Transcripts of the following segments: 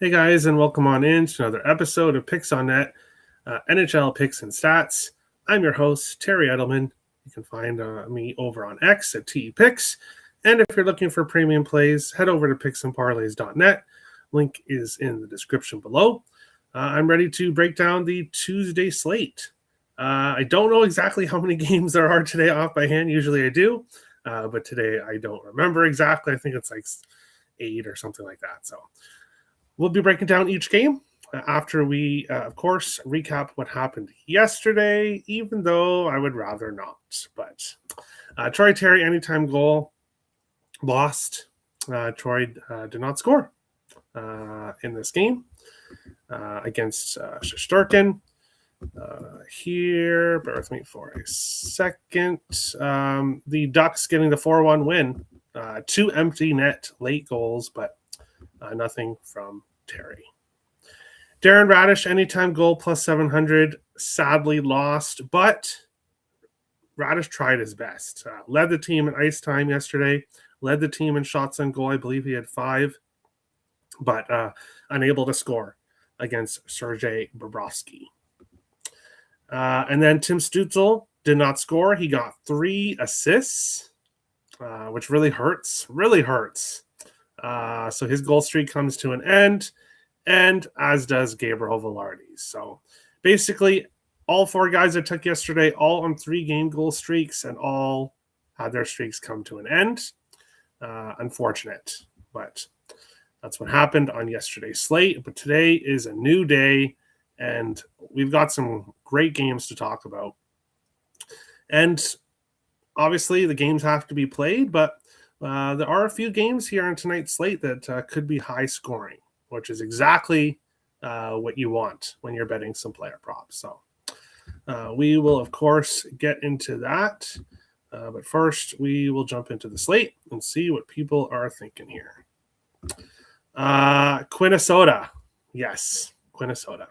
Hey guys, and welcome on in to another episode of Picks on Net, NHL Picks and Stats. I'm your host, Terry Edelman. You can find me over on X at TEPicks. And if you're looking for premium plays, head over to picksandparlays.net. Link is in the description below. I'm ready to break down the Tuesday slate. I don't know exactly how many games there are today off by hand. Usually I do, but today I don't remember exactly. I think it's like 8 or something like that. So we'll be breaking down each game after we, of course, recap what happened yesterday, even though I would rather not. But Troy Terry, anytime goal, lost. Troy did not score in this game against Shesterkin. Here, bear with me for a second. The Ducks getting the 4-1 win. 2 empty net late goals, but nothing from Terry. Darren Radish, anytime goal plus 700, sadly lost, but Radish tried his best. Led the team in ice time yesterday, led the team in shots on goal. I believe he had 5, but unable to score against Sergei Bobrovsky. And then Tim Stützle did not score. He got 3 assists, which really hurts. So his goal streak comes to an end, and as does Gabriel Velarde's. So basically, all 4 guys I took yesterday, all on 3-game goal streaks, and all had their streaks come to an end. Unfortunate, but that's what happened on yesterday's slate. But today is a new day, and we've got some great games to talk about. And obviously, the games have to be played, but there are a few games here on tonight's slate that could be high scoring, which is exactly what you want when you're betting some player props. So we will, of course, get into that. But first, we will jump into the slate and see what people are thinking here. Quinnesota. Yes, Quinnesota.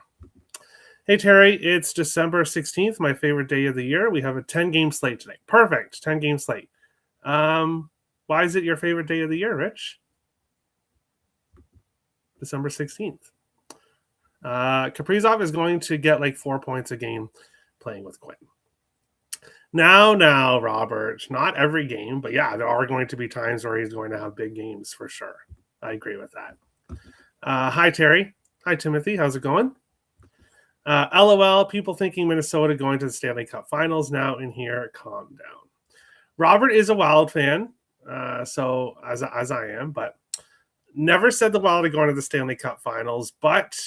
Hey, Terry, it's December 16th, my favorite day of the year. We have a 10-game slate today. Perfect, 10-game slate. Why is it your favorite day of the year, Rich? December 16th. Kaprizov is going to get like 4 points a game playing with Quinn. Now, Robert, not every game, but yeah, there are going to be times where he's going to have big games for sure. I agree with that. Hi, Terry. Hi, Timothy. How's it going? LOL, people thinking Minnesota going to the Stanley Cup Finals now in here. Calm down. Robert is a Wild fan, so as I am, but never said the Wild are going to the Stanley Cup Finals, but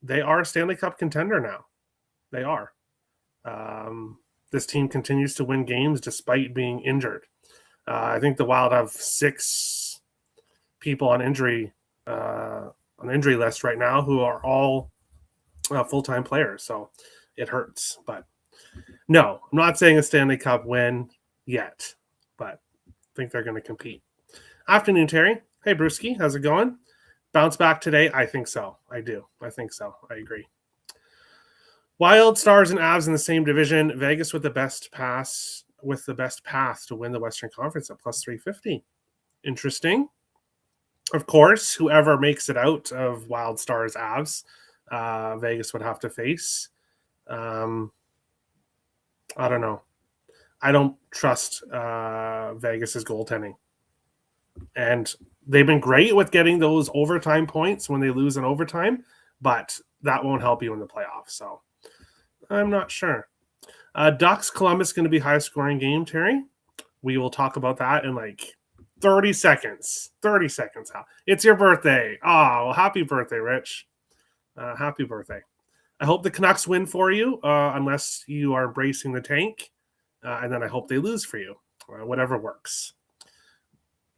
they are a Stanley Cup contender now. They are. This team continues to win games despite being injured. I think the Wild have 6 people on injury list right now who are all full-time players, so it hurts. But no, I'm not saying a Stanley Cup win yet, but I think they're going to compete. Afternoon, Terry. Hey, Brewski. How's it going? Bounce back today? I think so. I do. I think so. I agree. Wild, Stars, and Avs in the same division. Vegas with the best path to win the Western Conference at plus 350. Interesting. Of course, whoever makes it out of Wild, Stars, Avs, Vegas would have to face. I don't know. I don't trust Vegas's goaltending. And they've been great with getting those overtime points when they lose in overtime, but that won't help you in the playoffs. So I'm not sure. Ducks Columbus going to be high scoring game, Terry. We will talk about that in like 30 seconds. 30 seconds. It's your birthday. Oh, well, happy birthday, Rich. Happy birthday. I hope the Canucks win for you, unless you are bracing the tank. And then I hope they lose for you. Whatever works.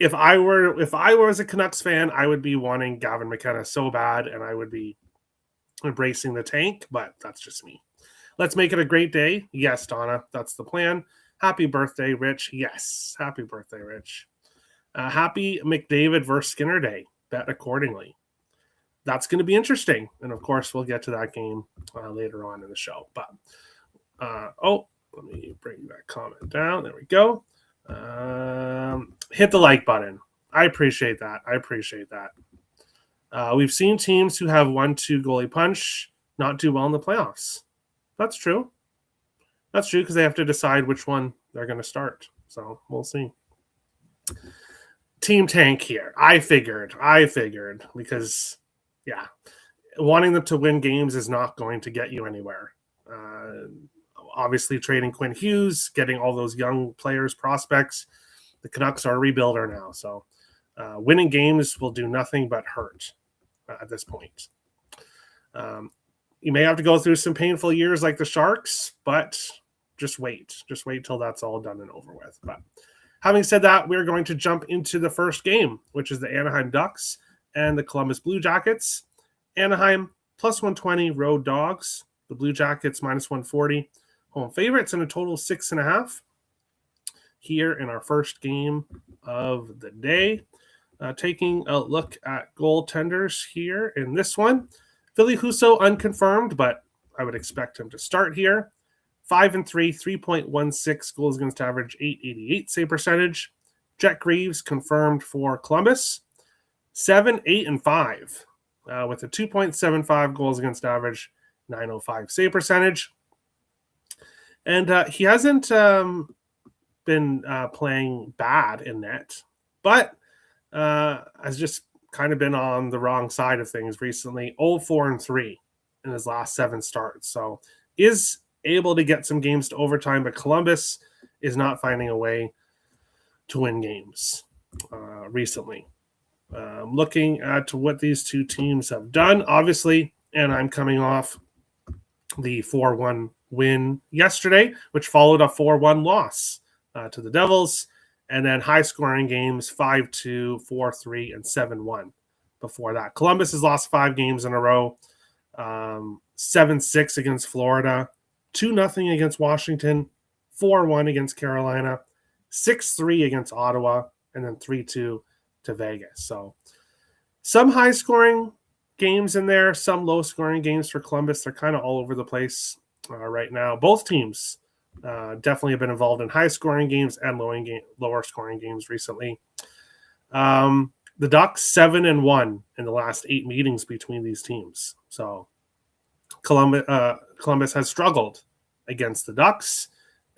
If I was a Canucks fan, I would be wanting Gavin McKenna so bad, and I would be embracing the tank, but that's just me. Let's make it a great day. Yes, Donna, that's the plan. Happy birthday, Rich. Yes, happy birthday, Rich. Happy McDavid versus Skinner Day. Bet accordingly. That's going to be interesting. And, of course, we'll get to that game later on in the show. But, let me bring that comment down. There we go. Hit the like button. I appreciate that. We've seen teams who have 1-2 goalie punch not do well in the playoffs. That's true. That's true because they have to decide which one they're going to start. So we'll see. Team tank here. I figured because, yeah, wanting them to win games is not going to get you anywhere. Obviously, trading Quinn Hughes, getting all those young players, prospects. The Canucks are a rebuilder now. So winning games will do nothing but hurt at this point. You may have to go through some painful years like the Sharks, but just wait. Just wait till that's all done and over with. But having said that, we're going to jump into the first game, which is the Anaheim Ducks and the Columbus Blue Jackets. Anaheim plus 120 road dogs. The Blue Jackets minus 140 home favorites, and a total 6.5 here in our first game of the day. Taking a look at goaltenders here in this one. Ville Husso unconfirmed, but I would expect him to start here. 5-3, 3.16 goals against average, 888 save percentage. Jet Greaves confirmed for Columbus. 7, 8, and 5 with a 2.75 goals against average, 905 save percentage. And he hasn't been playing bad in net, but has just kind of been on the wrong side of things recently. 0-4-3 in his last 7 starts. So is able to get some games to overtime, but Columbus is not finding a way to win games recently. Looking at what these two teams have done, obviously, and I'm coming off the 4-1 win yesterday, which followed a 4-1 loss to the Devils, and then high-scoring games 5-2, 4-3, and 7-1 before that. Columbus has lost 5 games in a row, 7-6 against Florida, 2-0 against Washington, 4-1 against Carolina, 6-3 against Ottawa, and then 3-2 to Vegas. So some high-scoring games in there, some low-scoring games for Columbus. They're kind of all over the place right now. Both teams definitely have been involved in high-scoring games and lower-scoring games recently. The Ducks 7-1 in the last 8 meetings between these teams. So Columbus has struggled against the Ducks,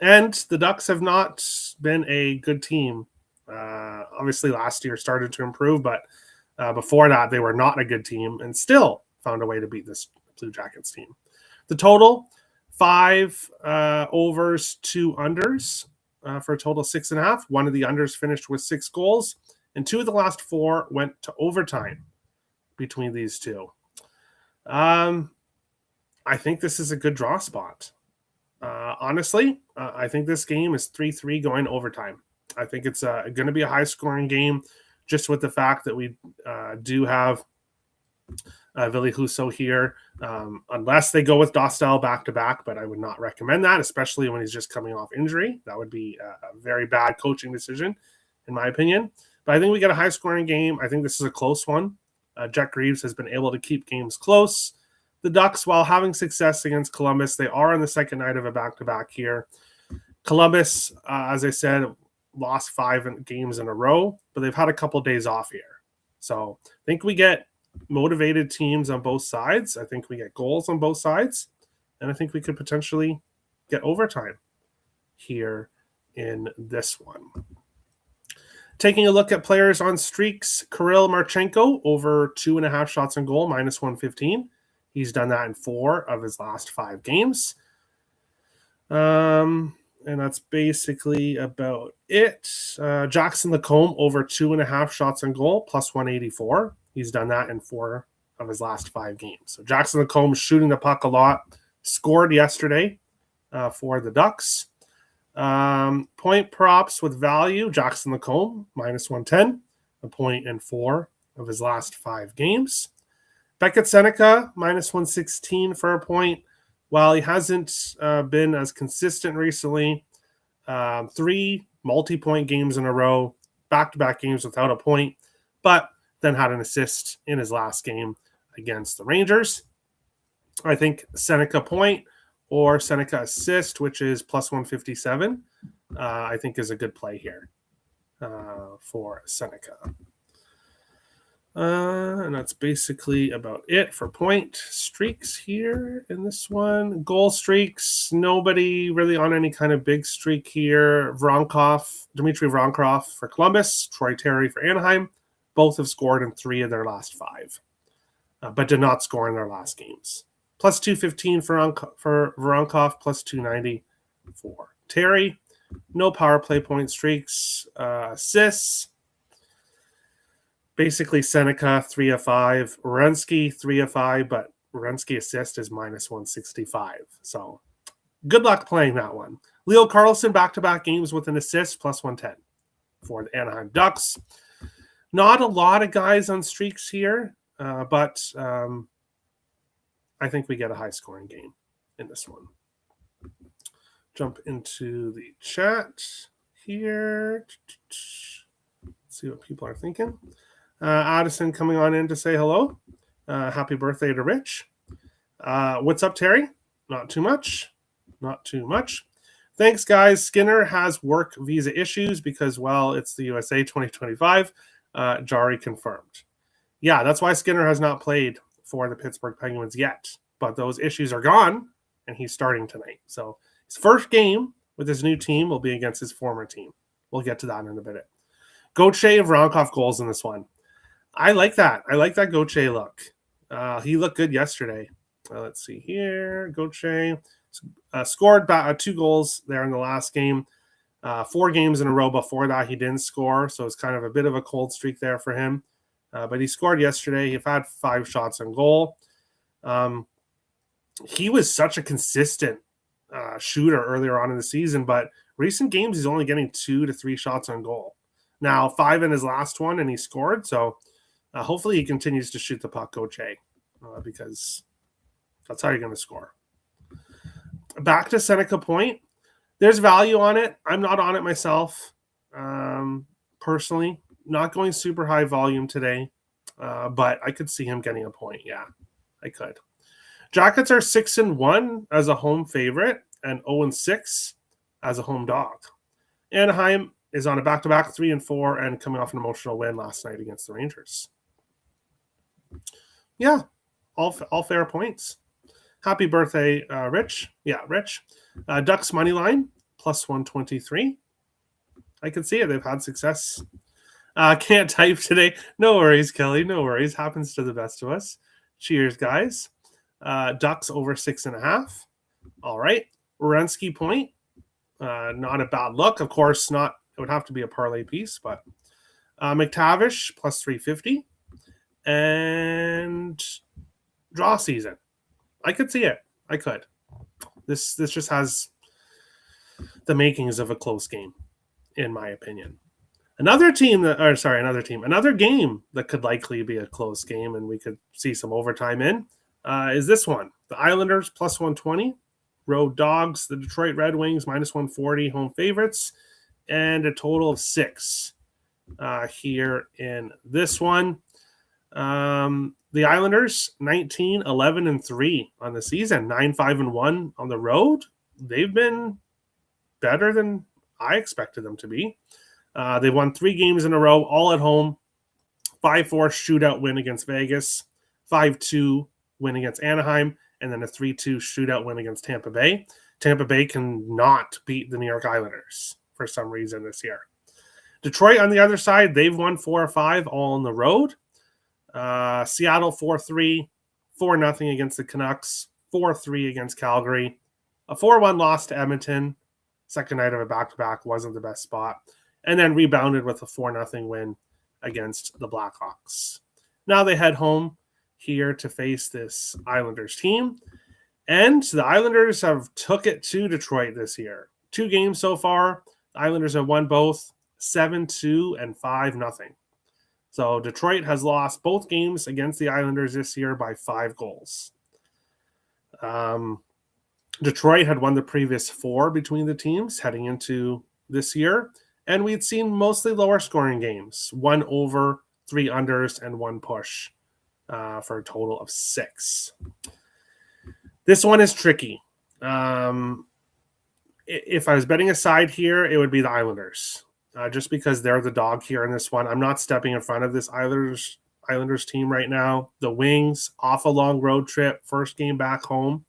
and the Ducks have not been a good team. Obviously, last year started to improve, but before that, they were not a good team and still found a way to beat this Blue Jackets team. The total, 5 overs, 2 unders for a total of 6.5. One of the unders finished with 6 goals, and 2 of the last 4 went to overtime between these two. I think this is a good draw spot. Honestly, I think this game is 3-3 going overtime. I think it's going to be a high-scoring game, just with the fact that we do have Ville Husso here, unless they go with Dostal back-to-back, but I would not recommend that, especially when he's just coming off injury. That would be a very bad coaching decision, in my opinion. But I think we get a high-scoring game. I think this is a close one. Jet Greaves has been able to keep games close. The Ducks, while having success against Columbus, they are on the second night of a back-to-back here. Columbus, as I said, lost 5 games in a row, but they've had a couple of days off here. So I think we get motivated teams on both sides. I think we get goals on both sides, and I think we could potentially get overtime here in this one. Taking a look at players on streaks, Kirill Marchenko over 2.5 shots on goal, minus 115. He's done that in 4 of his last 5 games. And that's basically about it. Jackson Lacombe over 2.5 shots on goal, plus 184. He's done that in 4 of his last 5 games. So Jackson Lacombe shooting the puck a lot. Scored yesterday for the Ducks. Point props with value, Jackson Lacombe, minus 110. A point in 4 of his last 5 games. Beckett Seneca, minus 116 for a point. While he hasn't been as consistent recently, 3 multi-point games in a row, back-to-back games without a point, but then had an assist in his last game against the Rangers. I think Seneca point or Seneca assist, which is plus 157, I think is a good play here for Seneca. And that's basically about it for point streaks here in this one. Goal streaks, nobody really on any kind of big streak here. Dmitry Voronkov for Columbus, Troy Terry for Anaheim. Both have scored in 3 of their last 5, but did not score in their last games. Plus 215 for Voronkov, plus 290 for Terry. No power play point streaks. Assists. Basically, Seneca, 3 of 5. Werenski, 3 of 5, but Werenski assist is minus 165. So good luck playing that one. Leo Carlson, back-to-back games with an assist, plus 110 for the Anaheim Ducks. Not a lot of guys on streaks here, but I think we get a high-scoring game in this one. Jump into the chat here. Let's see what people are thinking. Addison coming on in to say hello. Happy birthday to Rich. What's up, Terry? Not too much. Not too much. Thanks, guys. Skinner has work visa issues because, well, it's the USA 2025. Jari confirmed. Yeah, that's why Skinner has not played for the Pittsburgh Penguins yet. But those issues are gone, and he's starting tonight. So his first game with his new team will be against his former team. We'll get to that in a bit. Gauthier and Voronkov goals in this one. I like that. I like that Gauthier look. He looked good yesterday. Let's see here. Gauthier scored 2 goals there in the last game. 4 games in a row before that, he didn't score. So it's kind of a bit of a cold streak there for him. But he scored yesterday. He had 5 shots on goal. He was such a consistent shooter earlier on in the season, but recent games, he's only getting 2 to 3 shots on goal. Now, 5 in his last one, and he scored. So hopefully he continues to shoot the puck, Gauthier, because that's how you're going to score. Back to Seneca Point. There's value on it. I'm not on it myself, personally. Not going super high volume today, but I could see him getting a point. Yeah, I could. Jackets are 6-1 as a home favorite and 0-6 as a home dog. Anaheim is on a back-to-back 3-4 and coming off an emotional win last night against the Rangers. Yeah, all fair points. Happy birthday, Rich. Yeah, Rich. Ducks money line, plus 123. I can see it. They've had success. Can't type today. No worries, Kelly. No worries. Happens to the best of us. Cheers, guys. Ducks over 6.5. All right. Werenski point. Not a bad look. Of course, not. It would have to be a parlay piece, but McTavish plus 350. And draw season. I could see it. I could. This just has the makings of a close game, in my opinion. Another game that could likely be a close game and we could see some overtime in is this one. The Islanders plus 120, road dogs, the Detroit Red Wings minus 140, home favorites, and a total of 6 here in this one. The Islanders 19-11-3 on the season, 9-5-1 on the road. They've been better than I expected them to be. They won 3 games in a row, all at home. 5-4 shootout win against Vegas, 5-2 win against Anaheim, and then a 3-2 shootout win against Tampa Bay. Tampa Bay cannot beat the New York Islanders for some reason this year. Detroit, on the other side, they've won 4 or 5 all on the road. Seattle 4-3, 4-0 against the Canucks, 4-3 against Calgary, a 4-1 loss to Edmonton. Second night of a back-to-back wasn't the best spot. And then rebounded with a 4-0 win against the Blackhawks. Now they head home here to face this Islanders team. And the Islanders have took it to Detroit this year. 2 games so far. The Islanders have won both 7-2 and 5-0. So Detroit has lost both games against the Islanders this year by 5 goals. Detroit had won the previous 4 between the teams heading into this year. And we'd seen mostly lower scoring games. 1 over, 3 unders, and 1 push for a total of 6. This one is tricky. If I was betting a side here, it would be the Islanders. Just because they're the dog here in this one. I'm not stepping in front of this Islanders team right now. The Wings off a long road trip, first game back home.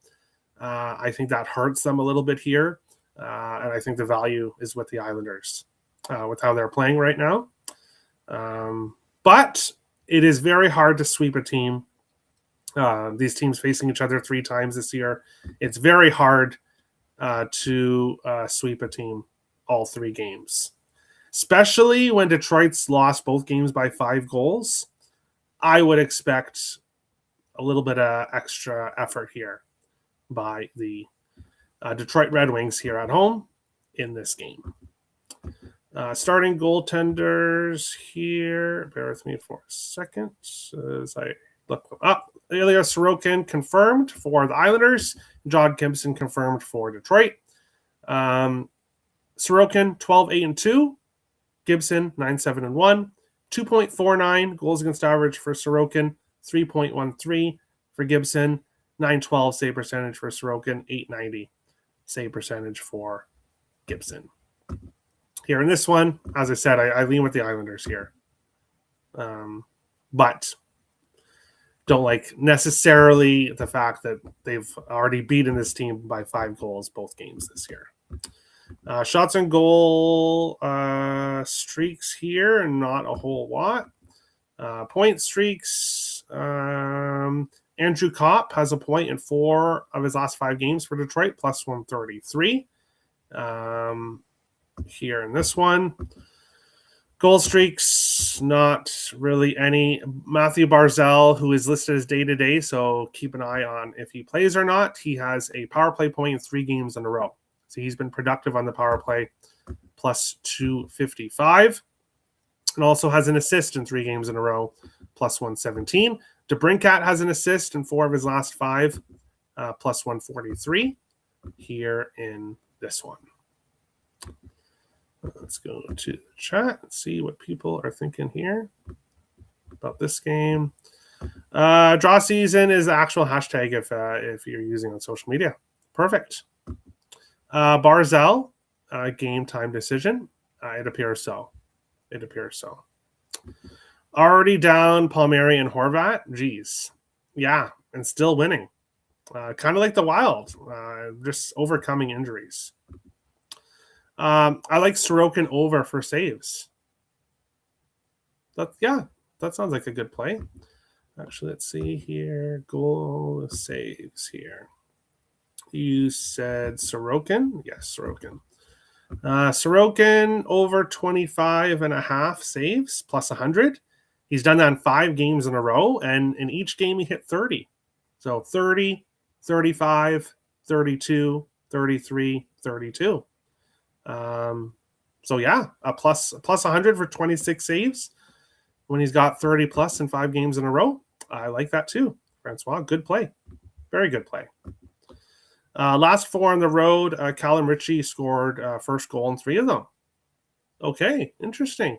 I think that hurts them a little bit here. And I think the value is with the Islanders with how they're playing right now. But it is very hard to sweep a team. These teams facing each other 3 times this year. It's very hard to sweep a team all 3 games, especially when Detroit's lost both games by 5 goals. I would expect a little bit of extra effort here by the Detroit Red Wings here at home in this game. Starting goaltenders here. Bear with me for a second as I look them up. Ilya Sorokin confirmed for the Islanders. John Gibson confirmed for Detroit. Sorokin 12-8-2. Gibson 9-7-1. 2.49 goals against average for Sorokin. 3.13 for Gibson. 912 save percentage for Sorokin. 890 save percentage for Gibson. Here in this one, as I said, I lean with the Islanders here. But don't like necessarily the fact that they've already beaten this team by 5 goals both games this year. Shots on goal streaks here, and not a whole lot. Point streaks. Andrew Kopp has a point in 4 of his last 5 games for Detroit, plus 133. Here in this one. Goal streaks, not really any. Matthew Barzal, who is listed as day-to-day, so keep an eye on if he plays or not. He has a power play point in 3 games in a row. So he's been productive on the power play, plus 255. And also has an assist in 3 games in a row, plus 117. DeBrincat has an assist in 4 of his last 5, plus 143 here in this one. Let's go to the chat and see what people are thinking here about this game. Draw season is the actual hashtag if you're using on social media. Perfect. Barzal, game time decision. It appears so. Already down Palmieri and Horvat. Geez. Yeah, and still winning. Kind of like the Wild, just overcoming injuries. I like Sorokin over for saves. That sounds like a good play. Actually, let's see here. Goal saves here. You said Sorokin? Yes, Sorokin. Sorokin over 25.5 saves, plus 100. He's done that in 5 games in a row, and in each game he hit 30. So 30, 35, 32, 33, 32. So yeah, a plus 100 for 26 saves when he's got 30 plus in 5 games in a row. I like that too. Francois, good play. Very good play. Last 4 on the road, Callum Ritchie scored first goal in 3 of them. Okay, interesting.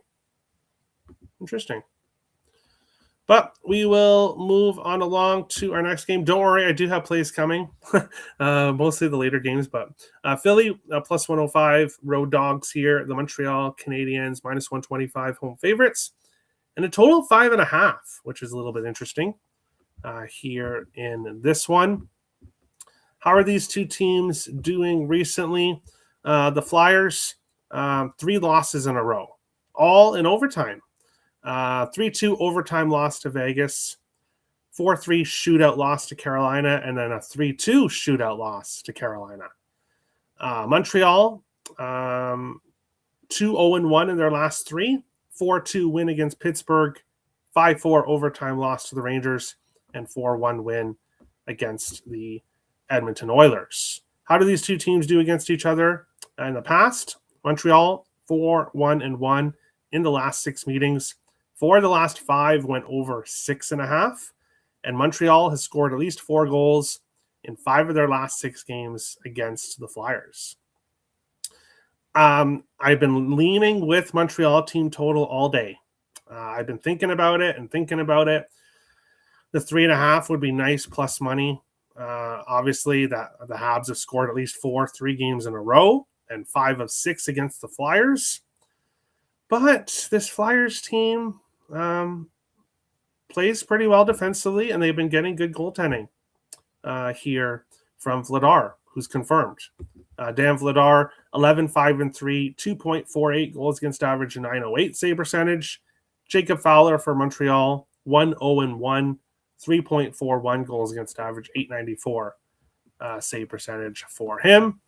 But we will move on along to our next game. Don't worry, I do have plays coming. Mostly the later games, but Philly plus 105, road dogs here. The Montreal Canadiens minus 125, home favorites. And a total of 5.5, which is a little bit interesting here in this one. How are these 2 teams doing recently? The Flyers, 3 losses in a row, all in overtime. 3-2 overtime loss to Vegas, 4-3 shootout loss to Carolina, and then a 3-2 shootout loss to Carolina. Montreal, 2-0-1 in their last 3, 4-2 win against Pittsburgh, 5-4 overtime loss to the Rangers, and 4-1 win against the Edmonton Oilers. How do these 2 teams do against each other in the past? Montreal, 4-1-1 in the last 6 meetings. 4 of the last 5 went over 6.5, and Montreal has scored at least 4 goals in 5 of their last 6 games against the Flyers. I've been leaning with Montreal team total all day. I've been thinking about it. The 3.5 would be nice plus money. Obviously, that the Habs have scored at least 3 games in a row, and 5 of 6 against the Flyers. But this Flyers team, plays pretty well defensively, and they've been getting good goaltending here from Vladar, who's confirmed. Dan Vladar, 11-5-3, 2.48 goals against average, 908 save percentage. Jacob Fowler for Montreal, 1-0-1, 3.41 goals against average, 894 save percentage for him.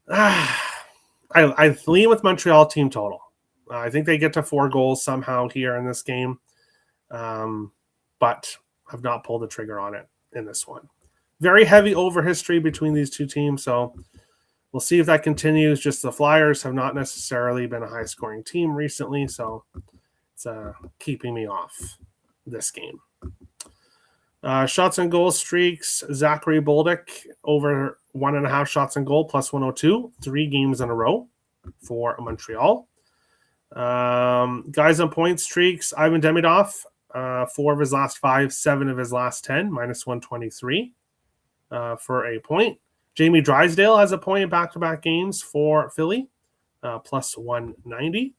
I lean with Montreal team total. I think they get to 4 goals somehow here in this game, but have not pulled the trigger on it in this one. Very heavy over history between these two teams, so we'll see if that continues. Just the Flyers have not necessarily been a high-scoring team recently, so it's keeping me off this game. Shots on goal streaks, Zachary Bolduc over 1.5 shots on goal, plus 102, 3 games in a row for Montreal. Guys on point streaks, Ivan Demidov, 4 of his last 5, 7 of his last 10, minus 123 for a point. Jamie Drysdale has a point in back-to-back games for Philly, plus 190.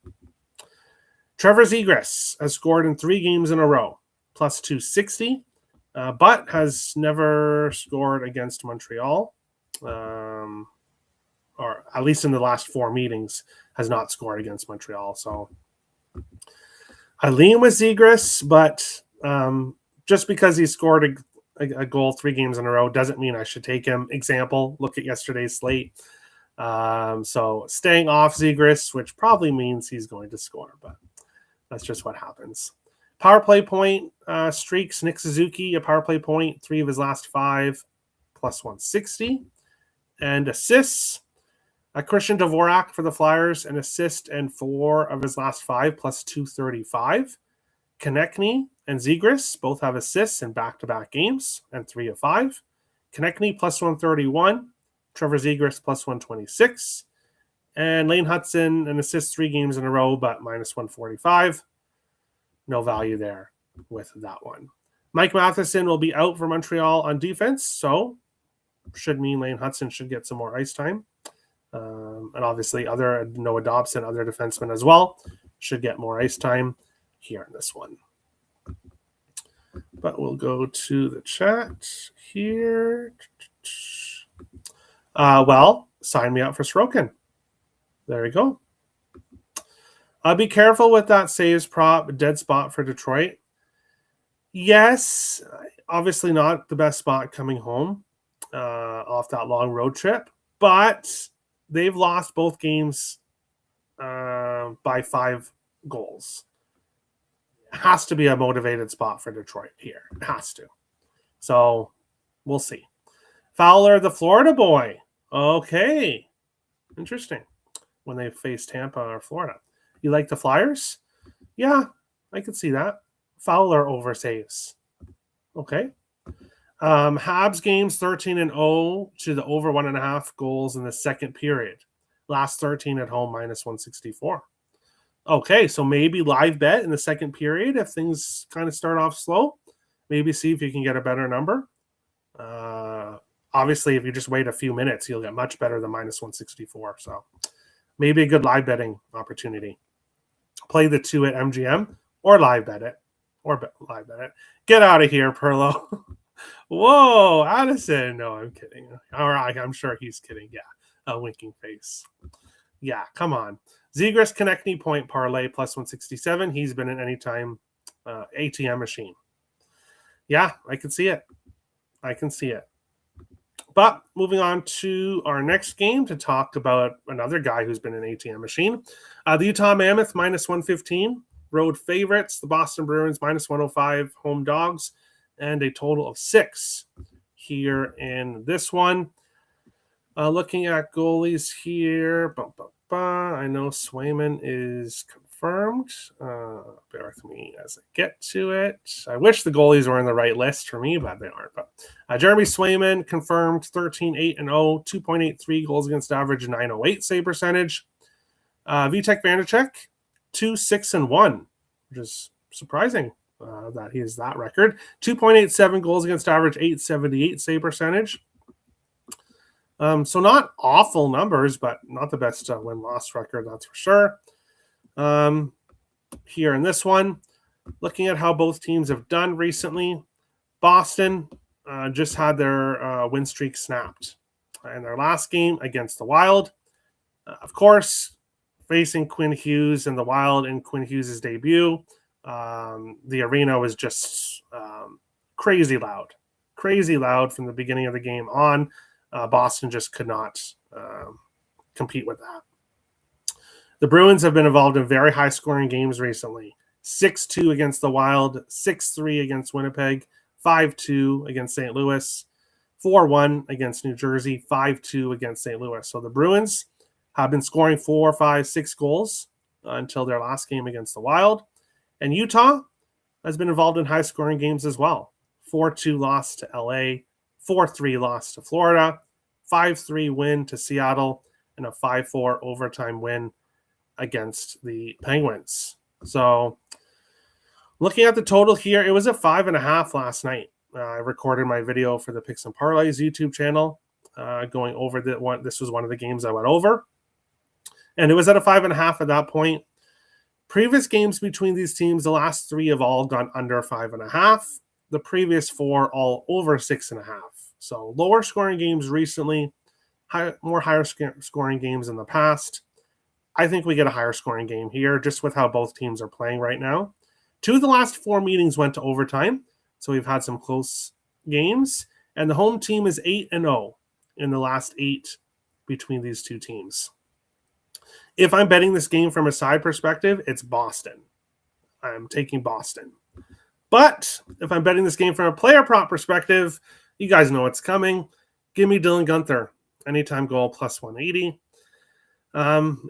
Trevor Zegras has scored in 3 games in a row, plus 260. But has never scored against Montreal, or at least in the last 4 meetings, has not scored against Montreal. So I lean with Zegras, but just because he scored a goal 3 games in a row doesn't mean I should take him. Example, look at yesterday's slate. So staying off Zegras, which probably means he's going to score, but that's just what happens. Power play point streaks, Nick Suzuki, a power play point, 3 of his last 5, plus 160. And assists, Christian Dvorak for the Flyers, an assist and 4 of his last 5, plus 235. Konechny and Zegras both have assists in back-to-back games, and 3 of 5. Konechny, plus 131. Trevor Zegras, plus 126. And Lane Hudson, an assist 3 games in a row, but minus 145. No value there with that one. Mike Matheson will be out for Montreal on defense, so should mean Lane Hudson should get some more ice time. And obviously other Noah Dobson, other defensemen as well, should get more ice time here in this one. But we'll go to the chat here. Well, sign me up for Sorokin. There you go. Be careful with that saves prop, dead spot for Detroit. Yes, obviously not the best spot coming home off that long road trip, but they've lost both games by 5 goals. It has to be a motivated spot for Detroit here. It has to. So we'll see. Fowler, the Florida boy. Okay. Interesting. When they face Tampa or Florida. You like the Flyers? Yeah, I could see that. Fowler over saves. Okay. Habs games 13-0 to the over 1.5 goals in the second period. Last 13 at home, minus 164. Okay, so maybe live bet in the second period if things kind of start off slow. Maybe see if you can get a better number. Obviously, if you just wait a few minutes, you'll get much better than minus 164. So maybe a good live betting opportunity. Play the 2 at MGM or live bet it. Live bet it. Get out of here, Perlo. Whoa, Addison. No, I'm kidding. All right, I'm sure he's kidding. Yeah, a winking face. Yeah, come on. Zegras Konechny point parlay plus 167. He's been an anytime ATM machine. Yeah, I can see it. But moving on to our next game to talk about another guy who's been an ATM machine. The Utah Mammoth minus 115. Road favorites. The Boston Bruins minus 105. Home dogs. And a total of 6 here in this one. Looking at goalies here. I know Swayman is confirmed. Bear with me as I get to it. I wish the goalies were in the right list for me, but they aren't. But Jeremy Swayman confirmed 13-8-0, 2.83 goals against average, 908 save percentage. Vitek Vanacek 2-6-1, which is surprising that he has that record. 2.87 goals against average, 878 save percentage. So not awful numbers, but not the best win-loss record, that's for sure. Here in this one, Looking at how both teams have done recently, Boston just had their win streak snapped in their last game against the Wild. Of course, facing Quinn Hughes and the Wild in Quinn Hughes' debut, the arena was just crazy loud from the beginning of the game on. Boston just could not compete with that. The Bruins have been involved in very high-scoring games recently. 6-2 against the Wild, 6-3 against Winnipeg, 5-2 against St. Louis, 4-1 against New Jersey, 5-2 against St. Louis. So the Bruins have been scoring 4, 5, 6 goals until their last game against the Wild. And Utah has been involved in high-scoring games as well. 4-2 loss to LA, 4-3 loss to Florida, 5-3 win to Seattle, and a 5-4 overtime win against the Penguins. So looking at the total here, it was a 5.5 last night. I recorded my video for the Picks and Parlays YouTube channel going over the one. This was one of the games I went over. And it was at a 5.5 at that point. Previous games between these teams, the last 3 have all gone under 5.5. The previous 4 all over 6.5. So lower scoring games recently, more higher scoring games in the past. I think we get a higher scoring game here just with how both teams are playing right now. 2 of the last 4 meetings went to overtime, so we've had some close games. And the home team is 8-0 in the last 8 between these two teams. If I'm betting this game from a side perspective, it's Boston. I'm taking Boston. But if I'm betting this game from a player prop perspective, you guys know what's coming. Give me Dylan Guenther. Anytime goal plus 180.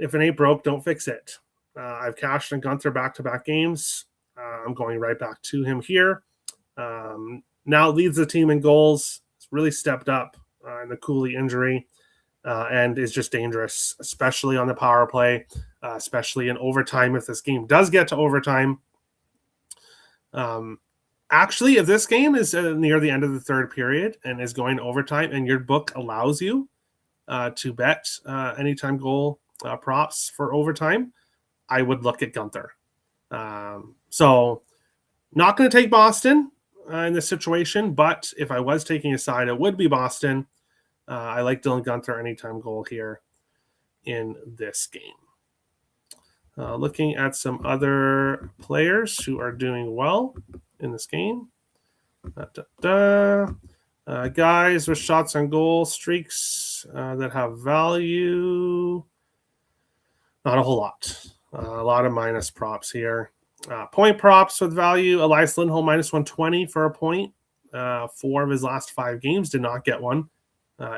If it ain't broke, don't fix it. I've cashed in Guenther back-to-back games. I'm going right back to him here. Now leads the team in goals. It's really stepped up in the Cooley injury and is just dangerous, especially on the power play, especially in overtime if this game does get to overtime. Actually, if this game is near the end of the third period and is going to overtime and your book allows you to bet anytime goal props for overtime, I would look at Guenther. So not going to take Boston in this situation, but if I was taking a side, it would be Boston. I like Dylan Guenther anytime goal here in this game. Looking at some other players who are doing well in this game. Guys with shots on goal, streaks that have value. Not a whole lot. A lot of minus props here. Point props with value. Elias Lindholm minus 120 for a point. 4 of his last 5 games. Did not get one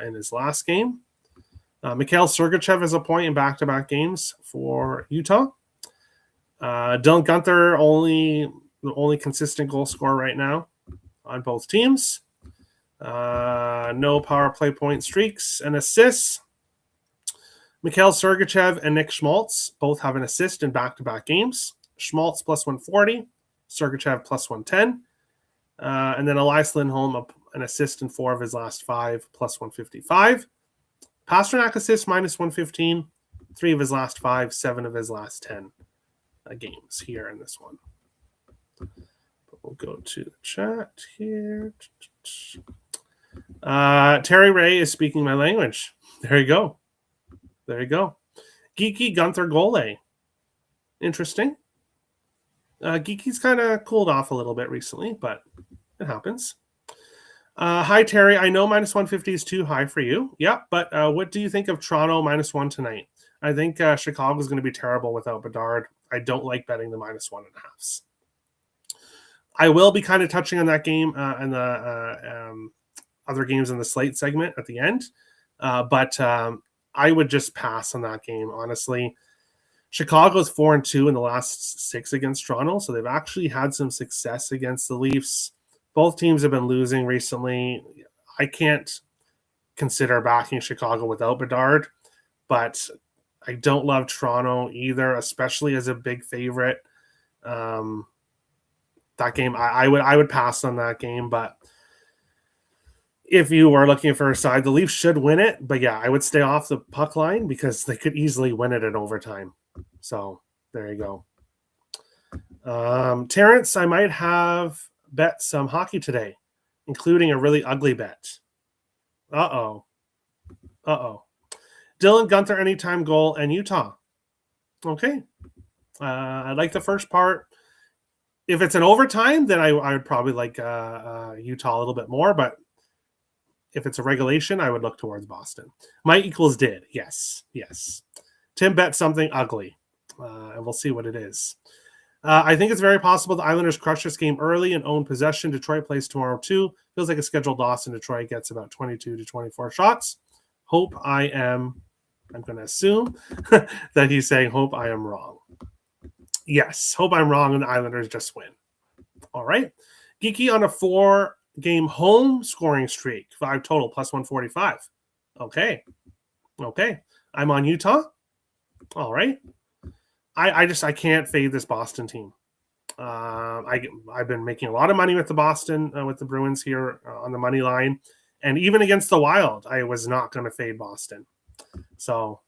in his last game. Mikhail Sergachev has a point in back-to-back games for Utah. Dylan Guenther, the only consistent goal scorer right now on both teams. No power play point streaks and assists. Mikhail Sergachev and Nick Schmaltz both have an assist in back-to-back games. Schmaltz plus 140, Sergachev plus 110. And then Elias Lindholm, an assist in 4 of his last 5, plus 155. Pasternak assist minus 115, 3 of his last 5, 7 of his last 10 games here in this one. But we'll go to the chat here. Terry Ray is speaking my language. There you go. Geeky Guenther goalie. Interesting. Geeky's kind of cooled off a little bit recently, but it happens. Hi, Terry. I know minus 150 is too high for you. Yep, but what do you think of Toronto minus 1 tonight? I think Chicago is going to be terrible without Bedard. I don't like betting the minus 1.5s. I will be kind of touching on that game and the other games in the slate segment at the end, but I would just pass on that game, honestly. Chicago's 4-2 in the last 6 against Toronto, so they've actually had some success against the Leafs. Both teams have been losing recently. I can't consider backing Chicago without Bedard, but I don't love Toronto either, especially as a big favorite. That game, I would pass on that game, but if you were looking for a side, the Leafs should win it. But yeah, I would stay off the puck line because they could easily win it in overtime. So there you go. Terrence, I might have bet some hockey today, including a really ugly bet. Uh-oh. Dylan Gunther anytime goal and Utah. Okay. I like the first part. If it's an overtime, then I would probably like Utah a little bit more. But if it's a regulation, I would look towards Boston. My equals did. Yes. Tim bet something ugly. And we'll see what it is. I think it's very possible the Islanders crush this game early and own possession. Detroit plays tomorrow too. Feels like a scheduled loss, and Detroit gets about 22 to 24 shots. I'm going to assume that he's saying, hope I am wrong. Yes, hope I'm wrong and the Islanders just win. All right. Geeky on a 4-game home scoring streak. 5 total, plus 145. Okay. I'm on Utah. All right. I can't fade this Boston team. I've been making a lot of money with the Boston, with the Bruins here on the money line. And even against the Wild, I was not going to fade Boston. So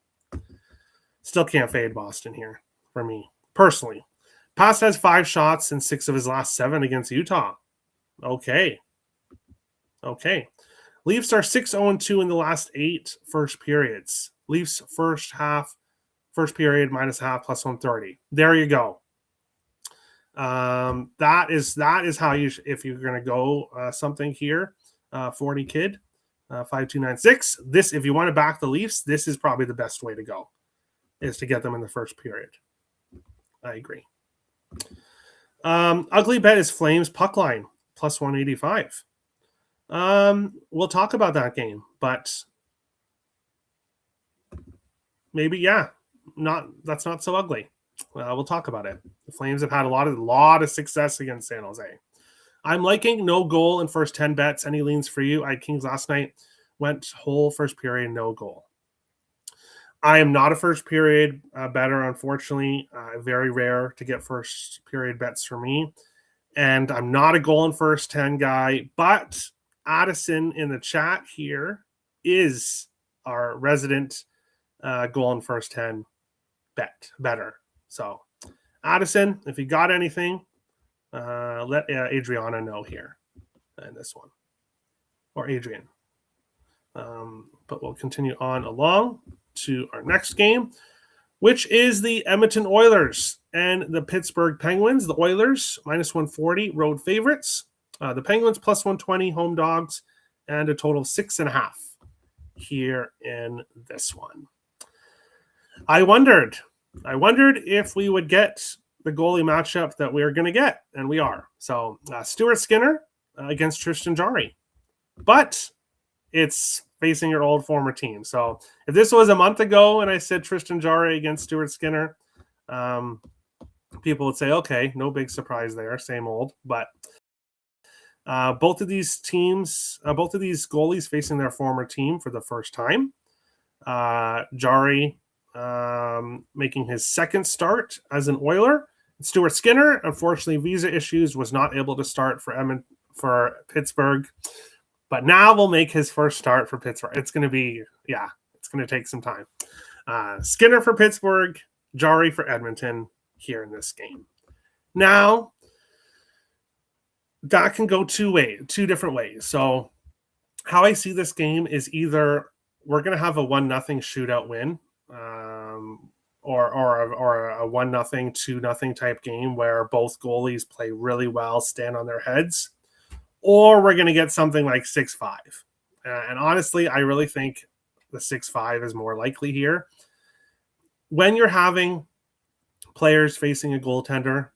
still can't fade Boston here for me, personally. Past has 5 shots in 6 of his last 7 against Utah. Okay. Leafs are 6-0-2 in the last 8 first periods. Leafs first period minus half plus 130. There you go. That is how you if you're going to go something here. 40 kid 5296. This, if you want to back the Leafs, this is probably the best way to go, is to get them in the first period. I agree. Ugly bet is Flames puck line plus 185. We'll talk about that game, but maybe that's not so ugly. We'll talk about it. The Flames have had a lot of success against San Jose. I'm liking no goal in first 10 bets. Any leans for you? I had Kings last night. Went whole first period, no goal. I am not a first period bettor, unfortunately. Very rare to get first period bets for me. And I'm not a goal in first 10 guy. But Addison in the chat here is our resident goal in first 10 bettor. So, Addison, if you got anything, let Adriana know here in this one, or Adrian. But we'll continue on along to our next game, which is the Edmonton Oilers and the Pittsburgh Penguins. The Oilers, minus 140, road favorites. The Penguins, plus 120, home dogs, and a total of 6.5 here in this one. I wondered if we would get the goalie matchup that we're going to get, and we are. So Stuart Skinner against Tristan Jarry. But it's facing your old former team. So if this was a month ago and I said Tristan Jarry against Stuart Skinner, people would say, okay, no big surprise there, same old. But both of these goalies facing their former team for the first time. Jarry making his second start as an Oiler. Stuart Skinner, unfortunately, visa issues, was not able to start for Pittsburgh, but now will make his first start for Pittsburgh. It's going to take some time. Skinner for Pittsburgh, Jarry for Edmonton here in this game. Now, that can go two different ways. So how I see this game is either we're going to have a 1-0 shootout win, or a 1-0, 2-0 type game where both goalies play really well, stand on their heads, or we're going to get something like 6-5. And honestly, I really think the 6-5 is more likely here. When you're having players facing a goaltender,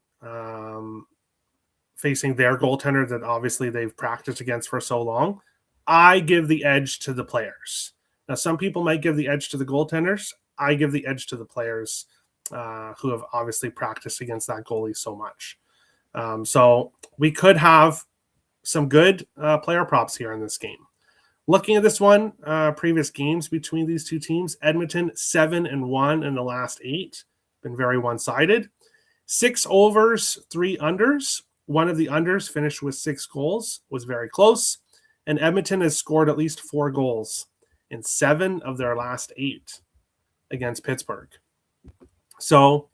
facing their goaltender that obviously they've practiced against for so long, I give the edge to the players. Now, some people might give the edge to the goaltenders. I give the edge to the players who have obviously practiced against that goalie so much. So we could have some good player props here in this game. Looking at this one, previous games between these two teams, Edmonton 7-1 in the last 8. Been very one-sided. 6 overs, 3 unders. One of the unders finished with 6 goals, was very close. And Edmonton has scored at least 4 goals in 7 of their last 8 against Pittsburgh. So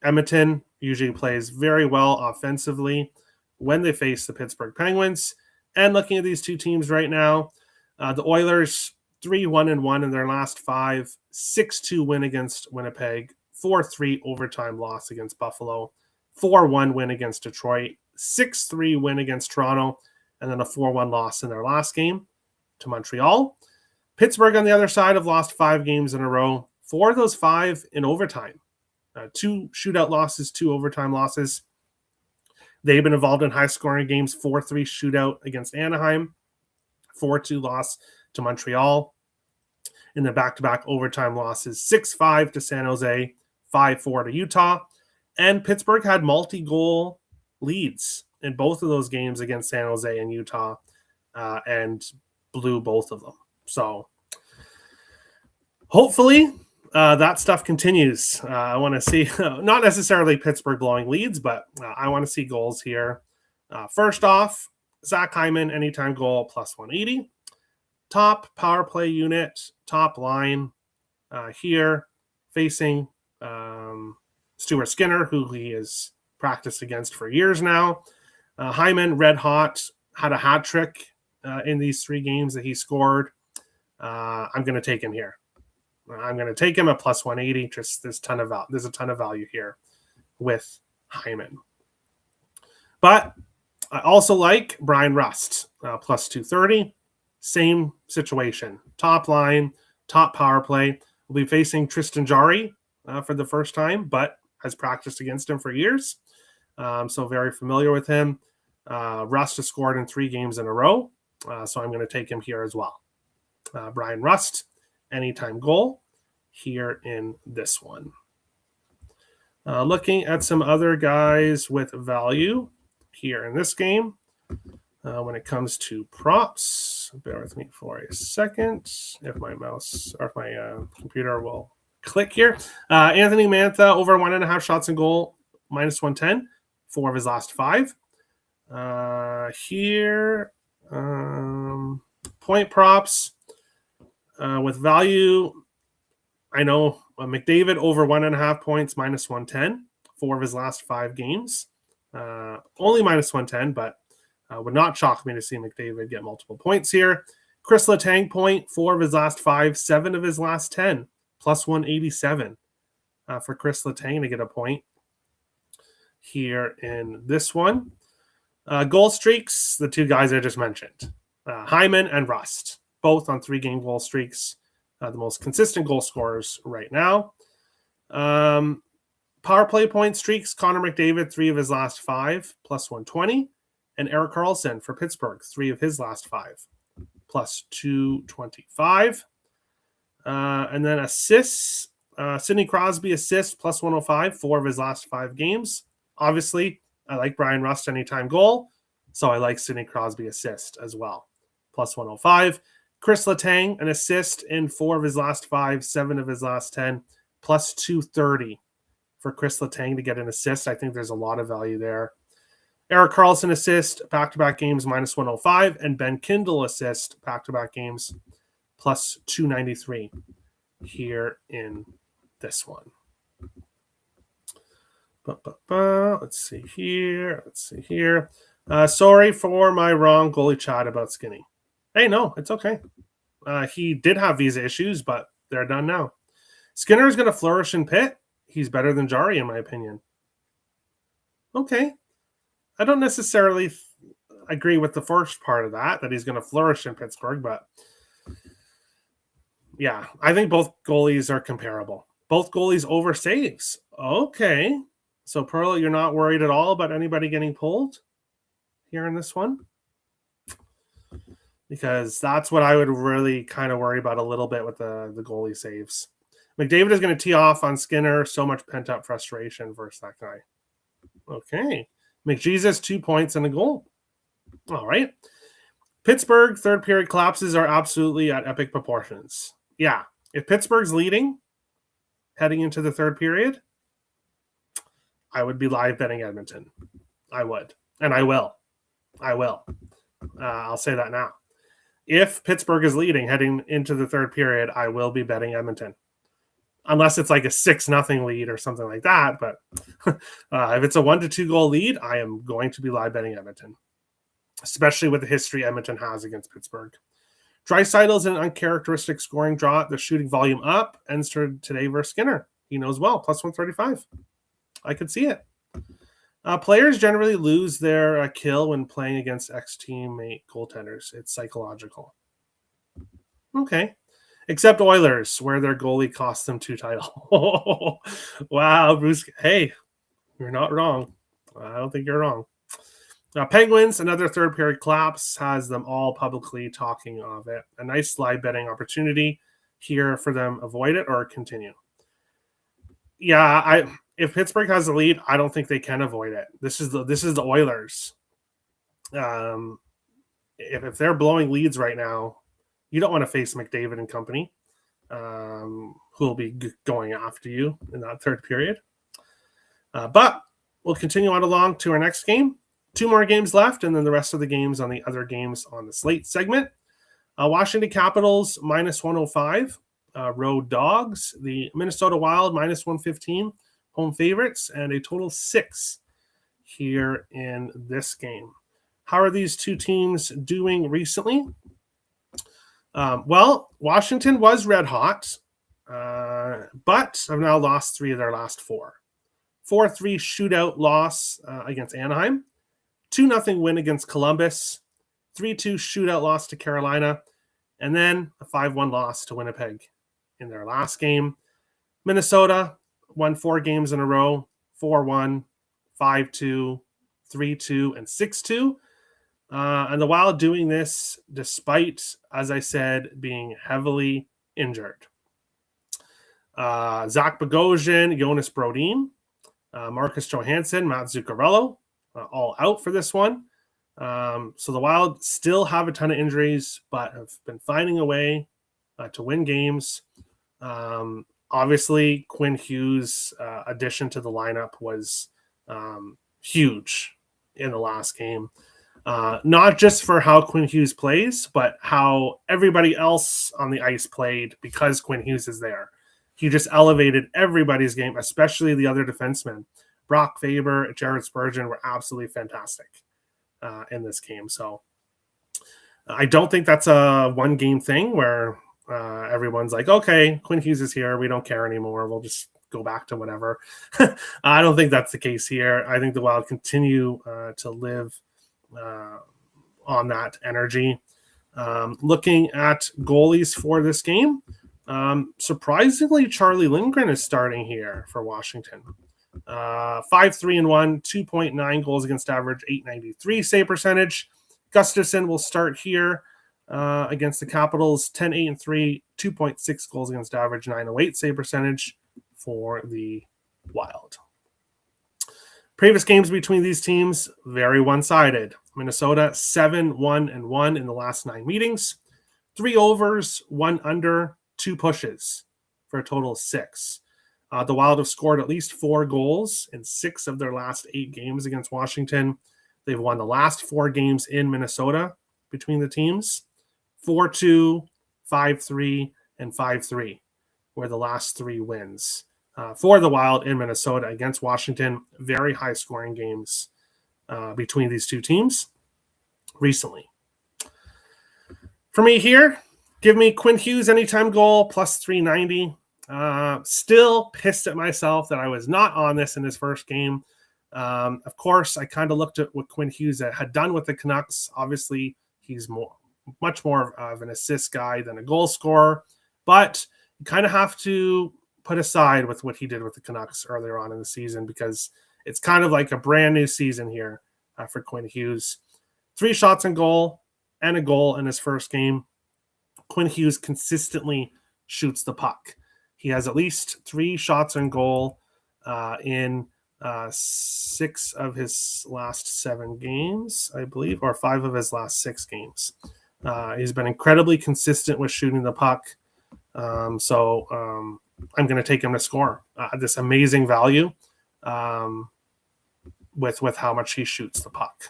Edmonton usually plays very well offensively when they face the Pittsburgh Penguins. And looking at these two teams right now, the Oilers 3-1-1 in their last 5, 6-2 win against Winnipeg, 4-3 overtime loss against Buffalo, 4-1 win against Detroit, 6-3 win against Toronto, and then a 4-1 loss in their last game to Montreal. Pittsburgh on the other side have lost 5 games in a row, 4 of those 5 in overtime. 2 shootout losses, 2 overtime losses. They've been involved in high-scoring games, 4-3 shootout against Anaheim, 4-2 loss to Montreal. In the back-to-back overtime losses, 6-5 to San Jose, 5-4 to Utah. And Pittsburgh had multi-goal leads in both of those games against San Jose and Utah, and blew both of them. So hopefully that stuff continues. I want to see, not necessarily Pittsburgh blowing leads, but I want to see goals here. First off, Zach Hyman, anytime goal, plus 180. Top power play unit, top line here, facing Stuart Skinner, who he has practiced against for years now. Hyman, red hot, had a hat trick in these 3 games that he scored. I'm going to take him here. I'm going to take him at plus 180. Just there's a ton of value here with Hyman. But I also like Brian Rust, plus 230. Same situation. Top line, top power play. We'll be facing Tristan Jarry for the first time, but has practiced against him for years. So very familiar with him. Rust has scored in 3 games in a row. So I'm going to take him here as well. Brian Rust, anytime goal here in this one. Looking at some other guys with value here in this game. When it comes to props, bear with me for a second. If my mouse or if my computer will click here. Anthony Mantha, over 1.5 shots and goal, minus 110, 4 of his last 5. Here, point props with value. I know McDavid over 1.5 points, minus 110, 4 of his last 5 games. Only minus 110, but would not shock me to see McDavid get multiple points here. Chris Letang point, 4 of his last 5, 7 of his last 10, plus 187 for Chris Letang to get a point here in this one. Goal streaks, the 2 guys I just mentioned, Hyman and Rust, both on 3-game goal streaks, the most consistent goal scorers right now. Power play point streaks, Connor McDavid, 3 of his last 5, plus 120. And Erik Karlsson for Pittsburgh, 3 of his last 5, plus 225. And then assists, Sidney Crosby assists, plus 105, 4 of his last 5 games. Obviously, I like Brian Rust anytime goal, so I like Sidney Crosby assist as well, plus 105. Chris Letang, an assist in 4 of his last 5, 7 of his last 10, plus 230 for Chris Letang to get an assist. I think there's a lot of value there. Erik Karlsson assist, back-to-back games, minus 105, and Ben Kindle assist, back-to-back games, plus 293 here in this one. Let's see here. Sorry for my wrong goalie chat about Skinny. Hey, no, it's okay. He did have visa issues, but they're done now. Skinner is going to flourish in Pitt. He's better than Jarry, in my opinion. Okay. I don't necessarily agree with the first part of that he's going to flourish in Pittsburgh, but yeah, I think both goalies are comparable. Both goalies over saves. Okay. So, Pearl, you're not worried at all about anybody getting pulled here in this one? Because that's what I would really kind of worry about a little bit with the goalie saves. McDavid is going to tee off on Skinner. So much pent-up frustration versus that guy. Okay. McJesus, 2 points and a goal. All right. Pittsburgh third period collapses are absolutely at epic proportions. Yeah. If Pittsburgh's leading heading into the third period, I would be live betting Edmonton. I would. And I will. I'll say that now. If Pittsburgh is leading heading into the third period, I will be betting Edmonton. unless it's like a 6-0 lead or something like that. But if it's a 1-2 goal lead, I am going to be live betting Edmonton, especially with the history Edmonton has against Pittsburgh. Draisaitl's in an uncharacteristic scoring draw. The shooting volume up. Ends today versus Skinner. He knows well. Plus 135. I could see it. Players generally lose their kill when playing against ex-teammate goaltenders. It's psychological. Okay. Except Oilers, where their goalie cost them 2 titles. Wow, Bruce. Hey, you're not wrong. I don't think you're wrong. Penguins, another third period collapse, has them all publicly talking of it. A nice live betting opportunity here for them. Avoid it or continue. Yeah, if Pittsburgh has the lead, I don't think they can avoid it. This is the Oilers. If they're blowing leads right now, you don't want to face McDavid and company, who will be going after you in that third period. But we'll continue on along to our next game. 2 more games left, and then the rest of the games on the other games on the slate segment. Washington Capitals minus 105, road dogs. The Minnesota Wild minus 115, home favorites, and a total 6 here in this game. How are these two teams doing recently? Well, Washington was red hot, but have now lost 3 of their last 4. 4-3 shootout loss against Anaheim. 2-0 win against Columbus, 3-2 shootout loss to Carolina, and then a 5-1 loss to Winnipeg in their last game. Minnesota won 4 games in a row, 4-1, 5-2, 3-2, and 6-2. And the Wild doing this despite, as I said, being heavily injured. Zach Bogosian, Jonas Brodin, Marcus Johansson, Matt Zuccarello, all out for this one. So the Wild still have a ton of injuries, but have been finding a way to win games. Obviously, Quinn Hughes' addition to the lineup was huge in the last game. Not just for how Quinn Hughes plays, but how everybody else on the ice played because Quinn Hughes is there. He just elevated everybody's game, especially the other defensemen. Brock Faber, Jared Spurgeon were absolutely fantastic in this game. So I don't think that's a one-game thing where everyone's like, okay, Quinn Hughes is here. We don't care anymore. We'll just go back to whatever. I don't think that's the case here. I think the Wild continue to live on that energy. Looking at goalies for this game, surprisingly, Charlie Lindgren is starting here for Washington. 5-3-1, 2.9 goals against average, 893 save percentage. Gustafsson will start here against the Capitals, 10-8-3, 2.6 goals against average, 908 save percentage for the Wild. Previous games between these teams, very one-sided. Minnesota, 7-1-1 in the last 9 meetings. 3 overs, 1 under, 2 pushes for a total of 6. The Wild have scored at least 4 goals in 6 of their last 8 games against Washington. They've won the last 4 games in Minnesota between the teams. 4-2, 5-3, and 5-3 were the last 3 wins for the Wild in Minnesota against Washington. Very high-scoring games between these two teams recently. For me here, give me Quinn Hughes anytime goal, plus 390. Still pissed at myself that I was not on this in his first game. Of course, I kind of looked at what Quinn Hughes had done with the Canucks. Obviously, he's much more of an assist guy than a goal scorer, but you kind of have to put aside with what he did with the Canucks earlier on in the season because it's kind of like a brand new season here for Quinn Hughes. 3 shots on goal and a goal in his first game. Quinn Hughes consistently shoots the puck. He has at least 3 shots on goal in 6 of his last 7 games, I believe, or 5 of his last 6 games. He's been incredibly consistent with shooting the puck. So I'm going to take him to score this amazing value with how much he shoots the puck.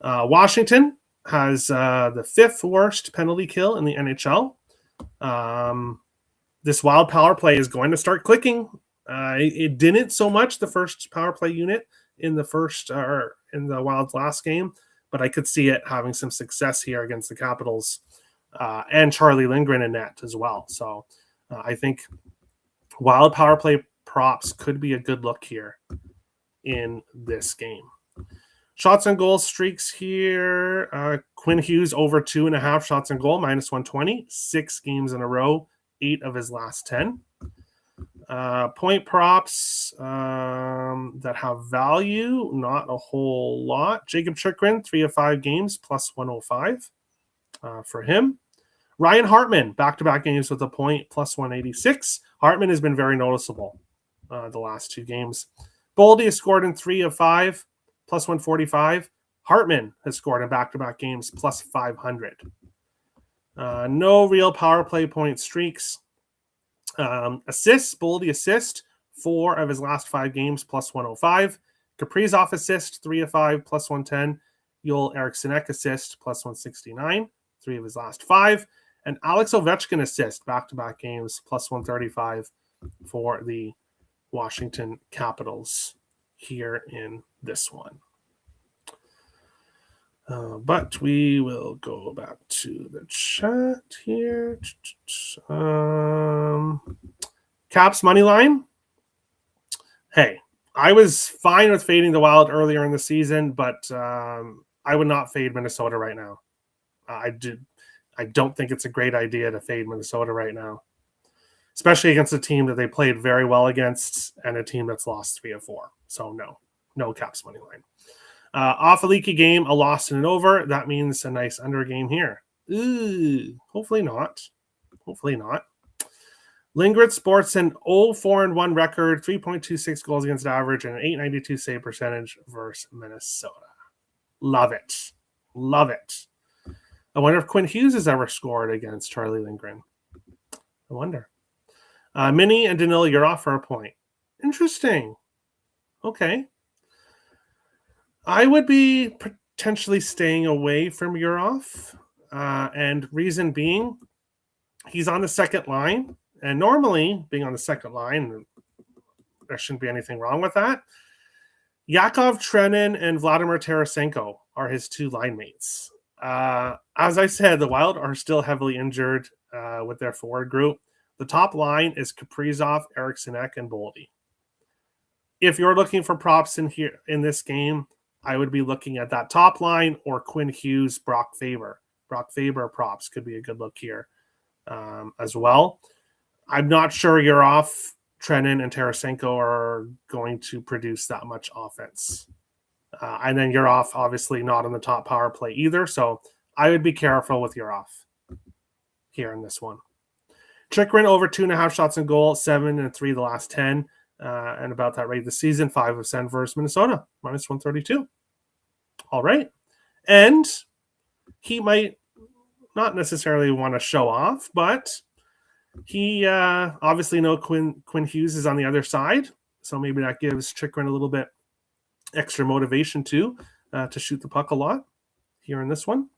Washington has the 5th worst penalty kill in the NHL. this Wild power play is going to start clicking. It didn't so much the first power play unit in the first or in the Wild's last game, but I could see it having some success here against the Capitals and Charlie Lindgren in net as well. So I think Wild power play props could be a good look here in this game. Shots on goal streaks here. Quinn Hughes over 2.5 shots on goal, minus 120. 6 games in a row, 8 of his last 10. Point props that have value, not a whole lot. Jacob Chychrun, 3 of 5 games, plus 105 for him. Ryan Hartman, back-to-back games with a point, plus 186. Hartman has been very noticeable the last 2 games. Boldy has scored in 3 of 5, plus 145. Hartman has scored in back-to-back games, plus 500. No real power play point streaks. Assists, Boldy assist, 4 of his last 5 games, plus 105. Kaprizov assist, 3 of 5, plus 110. Joel Eriksson assist, plus 169, 3 of his last 5. And Alex Ovechkin assist, back-to-back games, plus 135 for the Washington Capitals here in this one. But we will go back to the chat here. Caps money line. Hey, I was fine with fading the Wild earlier in the season, but I would not fade Minnesota right now. I don't think it's a great idea to fade Minnesota right now, especially against a team that they played very well against and a team that's lost 3 of 4. So no Caps money line. Off a leaky game, a loss and an over. That means a nice under game here. Ooh, hopefully not. Hopefully not. Lingard sports an 0-4-1 record, 3.26 goals against average, and an 892 save percentage versus Minnesota. Love it. Love it. I wonder if Quinn Hughes has ever scored against Charlie Lindgren. I wonder. Minnie and Danilo, you're off for a point. Interesting. Okay. I would be potentially staying away from Urov, and reason being, he's on the second line, and normally being on the second line, there shouldn't be anything wrong with that. Yakov Trenin and Vladimir Tarasenko are his 2 line mates. As I said, the Wild are still heavily injured with their forward group. The top line is Kaprizov, Eriksson, and Boldy. If you're looking for props in this game, I would be looking at that top line or Quinn Hughes, Brock Faber. Brock Faber props could be a good look here as well. I'm not sure Urov, Trenin, and Tarasenko are going to produce that much offense. And then Urov, obviously not on the top power play either. So I would be careful with Urov here in this one. Chychrun over 2.5 shots on goal, 7 and 3 the last 10. And about that rate this season, 5 of 7 versus Minnesota, minus 132. All right. And he might not necessarily want to show off, but he obviously knows Quinn Hughes is on the other side. So maybe that gives Chychrun a little bit extra motivation too, to shoot the puck a lot here in this one.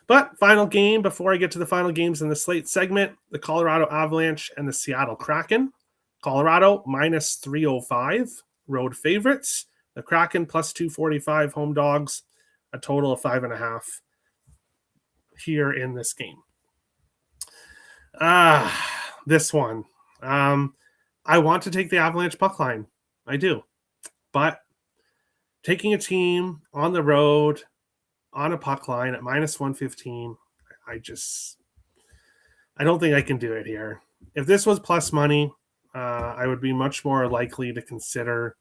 But final game, before I get to the final games in the slate segment, the Colorado Avalanche and the Seattle Kraken. Colorado, minus 305, road favorites. The Kraken, plus 245, home dogs, a total of 5.5 here in this game. This one. I want to take the Avalanche puck line. I do. But taking a team on the road, on a puck line at minus 115, I don't think I can do it here. If this was plus money, I would be much more likely to consider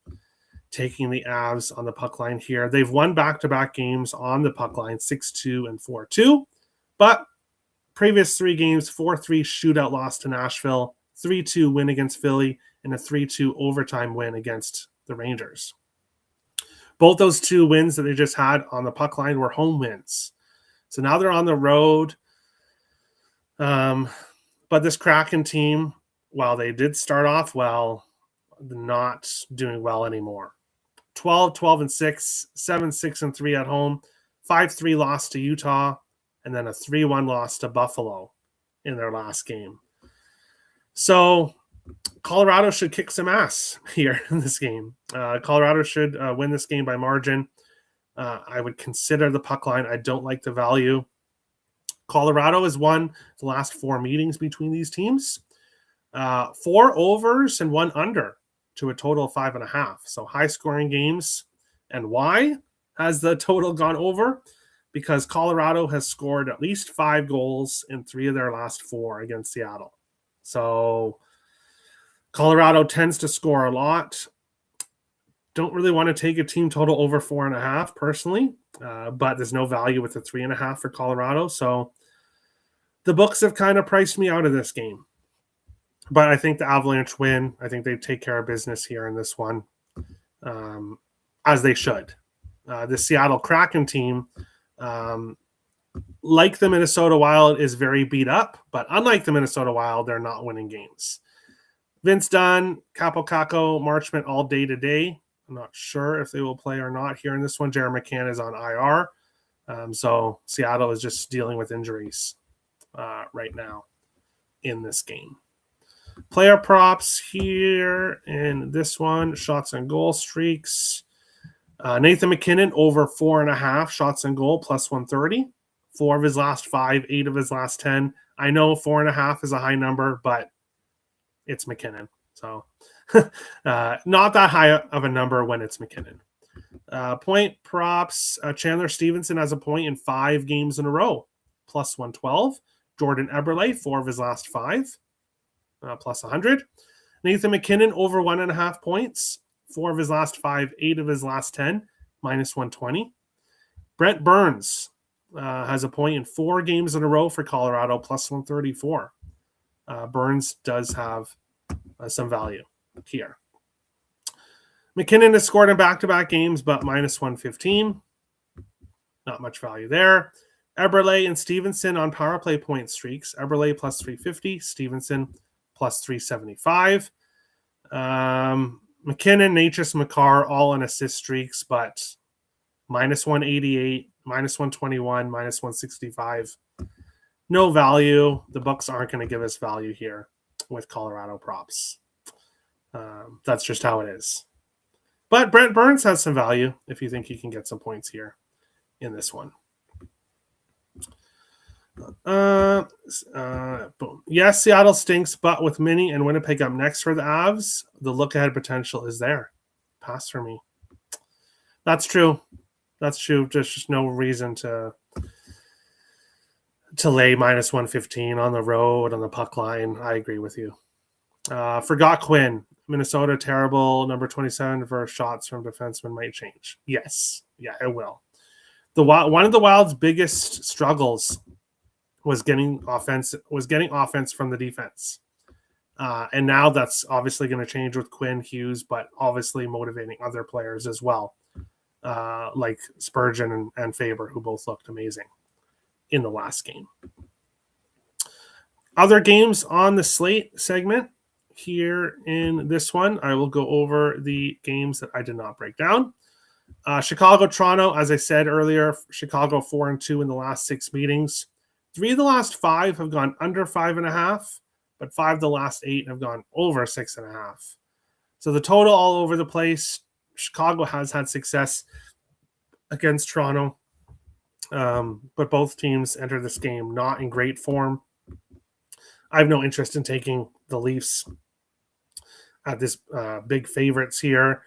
taking the Avs on the puck line here. They've won back-to-back games on the puck line, 6-2 and 4-2. But previous 3 games, 4-3 shootout loss to Nashville, 3-2 win against Philly, and a 3-2 overtime win against the Rangers. Both those 2 wins that they just had on the puck line were home wins. So now they're on the road. But this Kraken team, while they did start off well, not doing well anymore. 12 and 6, 7-6 and 3 at home, 5-3 loss to Utah, and then a 3-1 loss to Buffalo in their last game. So Colorado should kick some ass here in this game. Colorado should win this game by margin. I would consider the puck line. I don't like the value. Colorado has won the last 4 meetings between these teams. 4 overs and 1 under to a total of 5.5. So high scoring games. And why has the total gone over? Because Colorado has scored at least 5 goals in 3 of their last 4 against Seattle. So Colorado tends to score a lot. Don't really want to take a team total over 4.5 personally, but there's no value with the 3.5 for Colorado. So the books have kind of priced me out of this game. But I think the Avalanche win. I think they take care of business here in this one, as they should. The Seattle Kraken team, like the Minnesota Wild, is very beat up. But unlike the Minnesota Wild, they're not winning games. Vince Dunn, Capo Caco, Marchment all day today. I'm not sure if they will play or not here in this one. Jared McCann is on IR. So Seattle is just dealing with injuries right now in this game. Player props here in this one. Shots and goal streaks. Nathan McKinnon over 4.5 shots and goal plus 130. 4 of his last 5, 8 of his last 10. I know 4.5 is a high number, but it's McKinnon. So not that high of a number when it's McKinnon. Point props. Chandler Stevenson has a point in 5 games in a row. Plus 112. Jordan Eberle, 4 of his last 5. Plus 100. Nathan McKinnon over 1.5 points. 4 of his last 5, 8 of his last 10. Minus 120. Brent Burns has a point in 4 games in a row for Colorado. Plus 134. Burns does have some value here. McKinnon has scored in back-to-back games, but minus 115. Not much value there. Eberle and Stevenson on power play point streaks. Eberle plus 350. Stevenson plus 375. McKinnon, Natchez, Makar all on assist streaks, but minus 188, minus 121, minus 165. No value. The Bucks aren't going to give us value here with Colorado props. That's just how it is. But Brent Burns has some value if you think he can get some points here in this one. Boom. Yes, Seattle stinks, but with Minnie and Winnipeg up next for the Avs, the look-ahead potential is there. Pass for me. That's true. That's true. There's just no reason to lay minus 115 on the road, on the puck line. I agree with you. Forgot Quinn. Minnesota, terrible. Number 27 for shots from defensemen might change. Yes. Yeah, it will. One of the Wild's biggest struggles was getting offense from the defense. And now that's obviously going to change with Quinn, Hughes, but obviously motivating other players as well, like Spurgeon and Faber, who both looked amazing in the last game. Other games on the slate segment here in this one, I will go over the games that I did not break down. Chicago, Toronto, as I said earlier, Chicago 4-2 in the last 6 meetings. 3 of the last 5 have gone under 5.5, but 5 of the last 8 have gone over 6.5. So the total all over the place. Chicago has had success against Toronto, but both teams enter this game not in great form. I have no interest in taking the Leafs at this big favorites here.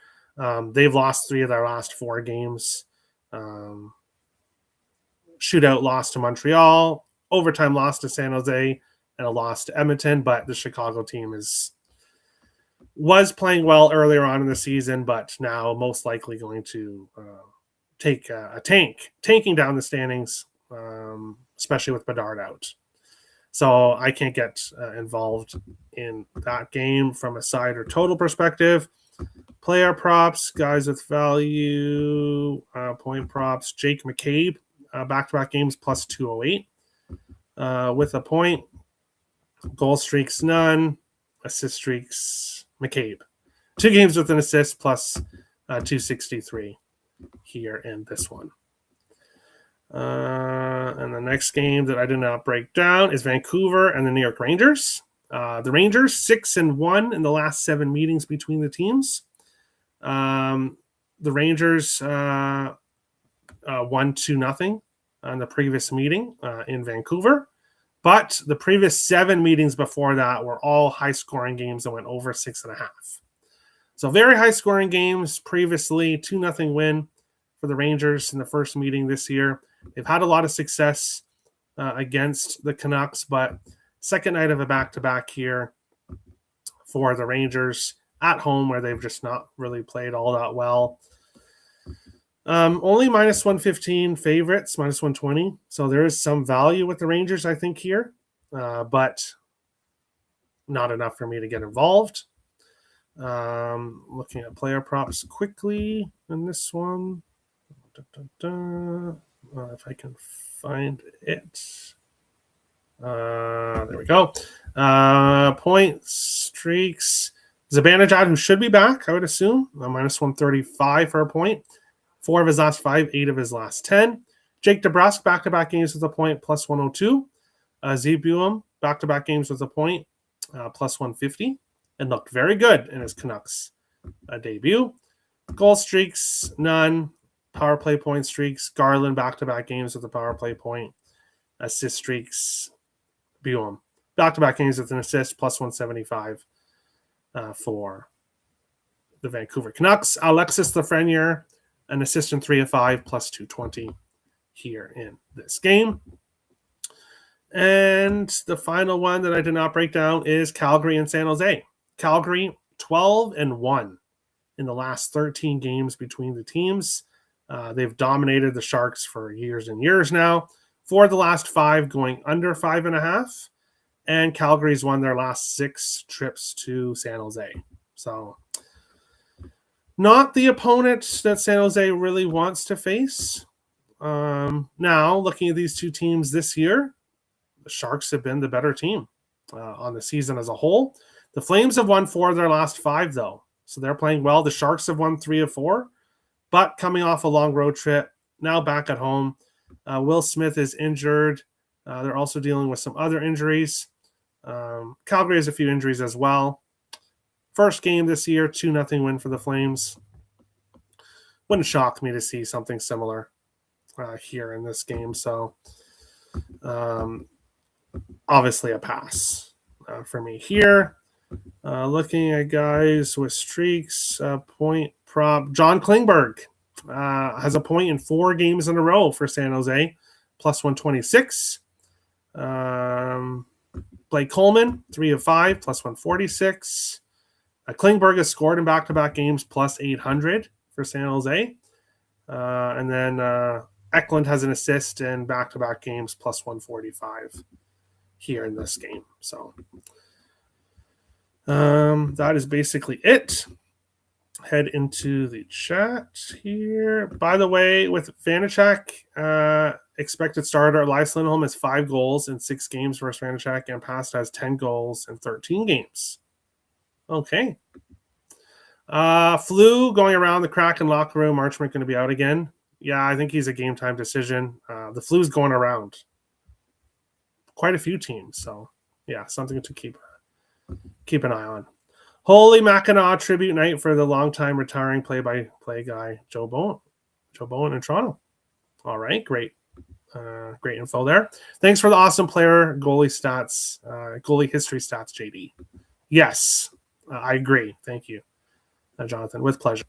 They've lost 3 of their last 4 games. Shootout loss to Montreal, overtime loss to San Jose, and a loss to Edmonton. But the Chicago team was playing well earlier on in the season, but now most likely going to take tanking down the standings, especially with Bedard out. So I can't get involved in that game from a side or total perspective. Player props, guys with value, point props. Jake McCabe, back-to-back games plus 208 with a point. Goal streaks, none. Assist streaks, McCabe. 2 games with an assist plus 263 here in this one. And the next game that I did not break down is Vancouver and the New York Rangers. The Rangers 6-1 in the last 7 meetings between the teams. The Rangers won 2-0 on the previous meeting in Vancouver. But the previous 7 meetings before that were all high-scoring games that went over 6.5. So very high-scoring games previously. 2-0 win for the Rangers in the first meeting this year. They've had a lot of success against the Canucks, but second night of a back-to-back here for the Rangers at home, where they've just not really played all that well. Only minus 115 favorites, minus 120. So there is some value with the Rangers, I think, here, but not enough for me to get involved. Looking at player props quickly in this one. If I can find it. There we go. Point streaks. Zibanejad, who should be back, I would assume. Minus 135 for a point. 4 of his last 5, 8 of his last 10. Jake DeBrusk, back-to-back games with a point, plus 102. Zebuum, back-to-back games with a point, plus 150. And looked very good in his Canucks debut. Goal streaks, none. Power play point streaks. Garland, back-to-back games with a power play point. Assist streaks, Buum. Back-to-back games with an assist, plus 175 for the Vancouver Canucks. Alexis Lafreniere, an assist in 3 of 5, plus 220 here in this game. And the final one that I did not break down is Calgary and San Jose. Calgary 12-1 in the last 13 games between the teams. They've dominated the Sharks for years and years now. 4 of the last 5 going under 5.5. And Calgary's won their last 6 trips to San Jose. So not the opponent that San Jose really wants to face. Now, looking at these two teams this year, the Sharks have been the better team on the season as a whole. The Flames have won 4 of their last 5, though. So they're playing well. The Sharks have won 3 of 4, but coming off a long road trip, now back at home. Will Smith is injured. They're also dealing with some other injuries. Calgary has a few injuries as well. First game this year, 2-0 win for the Flames. Wouldn't shock me to see something similar here in this game. So obviously a pass for me here. Looking at guys with streaks, point prop. John Klingberg has a point in 4 games in a row for San Jose, plus 126. Blake Coleman, 3 of 5, plus 146. Klingberg has scored in back-to-back games, plus 800 for San Jose. And then Eklund has an assist in back-to-back games, plus 145 here in this game. So that is basically it. Head into the chat here. By the way, with Vanacek, expected starter, Elias Lindholm has 5 goals in 6 games versus Vanacek, and Pasta has 10 goals in 13 games. Okay. Flu going around the Kraken locker room. Marchment going to be out again. Yeah, I think he's a game time decision. The flu's going around quite a few teams. So, yeah, something to keep an eye on. Holy Mackinac tribute night for the longtime retiring play-by-play guy, Joe Bowen in Toronto. All right, great. Great info there. Thanks for the awesome player goalie stats, goalie history stats, JD. Yes, I agree. Thank you, Jonathan. With pleasure.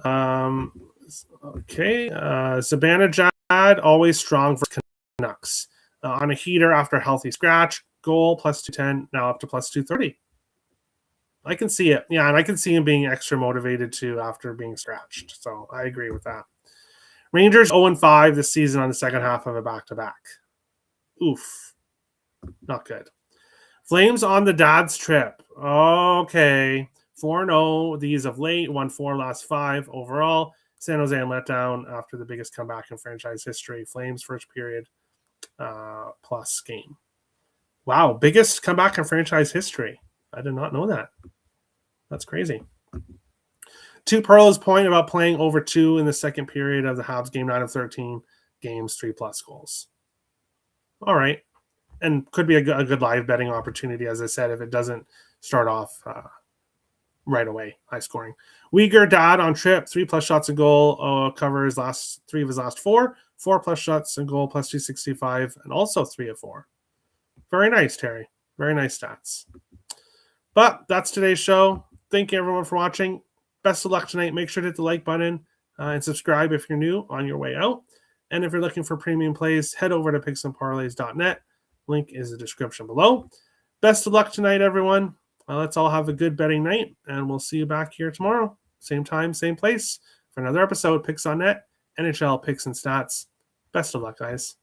Okay. Zibanejad, always strong for Canucks. On a heater after a healthy scratch, goal plus 210, now up to plus 230. I can see it. Yeah, and I can see him being extra motivated too after being scratched. So I agree with that. Rangers 0-5 this season on the second half of a back-to-back. Oof. Not good. Flames on the dad's trip. Okay. 4-0. These of late. 1-4 last 5 overall. San Jose and letdown after the biggest comeback in franchise history. Flames first period plus game. Wow. Biggest comeback in franchise history. I did not know that. That's crazy. 2 Pearl's point about playing over 2 in the second period of the Habs game, 9 of 13 games, 3+ goals. All right. and could be a good live betting opportunity, as I said, if it doesn't start off right away, high scoring. Uyghur Dad on trip, 3+ shots and goal, covers last 3 of his last 4, 4+ shots and goal, plus 265, and also 3 of 4. Very nice, Terry. Very nice stats. But that's today's show. Thank you, everyone, for watching. Best of luck tonight. Make sure to hit the like button and subscribe if you're new on your way out. And if you're looking for premium plays, head over to picksandparlays.net. Link is in the description below. Best of luck tonight, everyone. Let's all have a good betting night, and we'll see you back here tomorrow. Same time, same place for another episode. Picks on Net, NHL Picks and Stats. Best of luck, guys.